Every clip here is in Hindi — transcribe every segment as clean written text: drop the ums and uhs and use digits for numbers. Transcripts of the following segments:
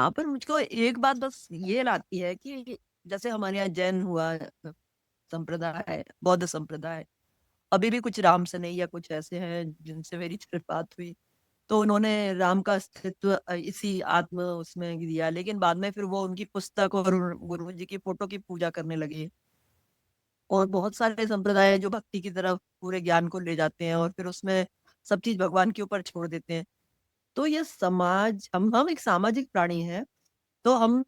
यहाँ पर मुझको एक बात बस ये लाती है कि जैसे हमारे यहाँ जैन हुआ संप्रदाय, बौद्ध संप्रदाय, अभी भी कुछ राम सनेही या कुछ ऐसे हैं जिनसे मेरी फिर बात हुई, तो उन्होंने राम का अस्तित्व इसी आत्म उसमें दिया, लेकिन बाद में फिर वो उनकी पुस्तक और गुरु जी की फोटो की पूजा करने लगे। और बहुत सारे संप्रदाय हैं जो भक्ति की तरफ पूरे ज्ञान को ले जाते हैं और फिर उसमें सब चीज भगवान के ऊपर छोड़ देते हैं। तो ये समाज, हम एक सामाजिक प्राणी हैं, तो हम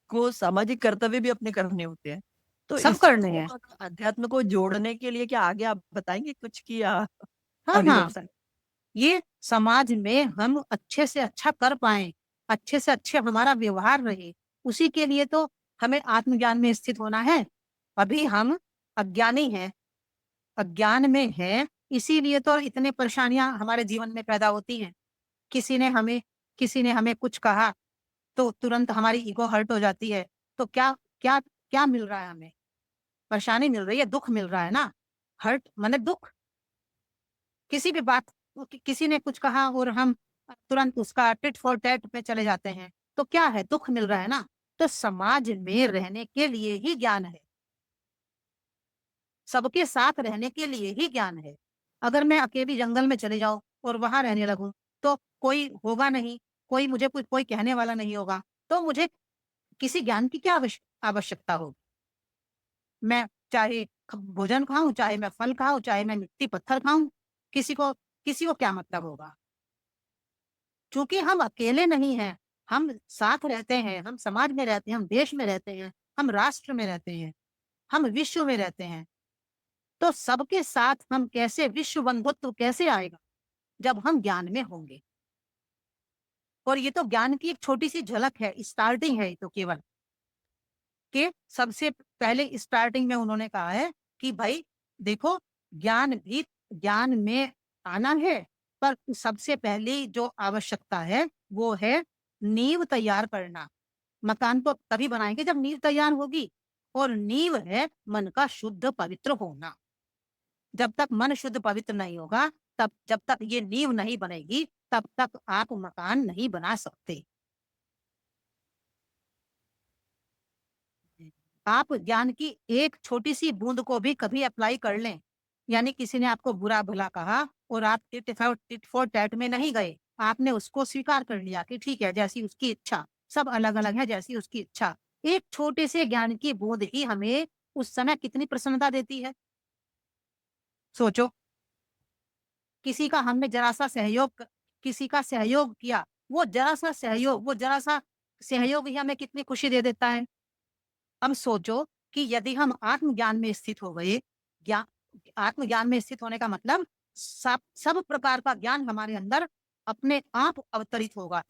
को सामाजिक कर्तव्य भी अपने करने होते हैं। तो सब करने इसको हैं। और अध्यात्म को जोड़ने के लिए क्या आगे आप बताएंगे कुछ कि हाँ अभी हाँ, बस है? ये समाज में हम अच्छे से अच्छा कर पाए, अच्छे से अच्छे हमारा व्यवहार रहे, उसी के लिए तो हमें आत्मज्ञान में स्थित होना है। अभी हम अज्ञानी हैं, अज्ञान में हैं, इसीलिए तो इतने परेशानियां हमारे जीवन में पैदा होती हैं। किसी ने हमें किसी ने हमें कुछ कहा तो तुरंत हमारी ईगो हर्ट हो जाती है। तो क्या क्या क्या मिल रहा है हमें? परेशानी मिल रही है, दुख मिल रहा है ना। हर्ट माने दुख। किसी भी बात किसी ने कुछ कहा और हम तुरंत उसका टिट फॉर टैट पे चले जाते हैं, तो क्या है? दुख मिल रहा है ना। तो समाज में रहने के लिए ही ज्ञान है, सबके साथ रहने के लिए ही ज्ञान है। अगर मैं अकेली जंगल में चले जाऊं और वहां रहने लगूं, तो कोई होगा नहीं, कोई मुझे कोई कहने वाला नहीं होगा, तो मुझे किसी ज्ञान की क्या आवश्यकता होगी? मैं चाहे भोजन खाऊं, चाहे मैं फल खाऊं, चाहे मैं मिट्टी पत्थर खाऊं, किसी को क्या मतलब होगा? क्योंकि हम अकेले नहीं हैं, हम साथ रहते हैं, हम समाज में रहते हैं, हम देश में रहते हैं, हम राष्ट्र में रहते हैं, हम विश्व में रहते हैं। तो सबके साथ हम कैसे विश्व बंधुत्व कैसे आएगा? जब हम ज्ञान में होंगे। और ये तो ज्ञान की एक छोटी सी झलक है, स्टार्टिंग है ये तो केवल। कि सबसे पहले स्टार्टिंग में उन्होंने कहा है कि भाई देखो, ज्ञान में आना है, पर सबसे पहली जो आवश्यकता है वो है नींव तैयार करना। मकान को तभी बनाएंगे जब नींव तैयार होगी। और नींव है मन का शुद्ध पवित्र होना। जब तक मन शुद्ध पवित्र नहीं होगा, तब जब तक ये नींव नहीं बनेगी, तब तक आप मकान नहीं बना सकते। आप ज्ञान की एक छोटी सी बूंद को भी कभी अप्लाई कर लें, यानी किसी ने आपको बुरा भला कहा और आप टिट फॉर टैट में नहीं गए, आपने उसको स्वीकार कर लिया कि ठीक है, जैसी उसकी इच्छा, सब अलग अलग है, जैसी उसकी इच्छा। एक छोटे से ज्ञान की बूंद ही हमें उस समय कितनी प्रसन्नता देती है। सोचो, किसी का हमने जरा सा सहयोग किसी का सहयोग किया, वो जरा सा सहयोग ही हमें कितनी खुशी दे देता है। अब सोचो कि यदि हम आत्मज्ञान में स्थित हो गए, ज्ञान आत्मज्ञान में स्थित होने का मतलब सब सब प्रकार का ज्ञान हमारे अंदर अपने आप अवतरित होगा।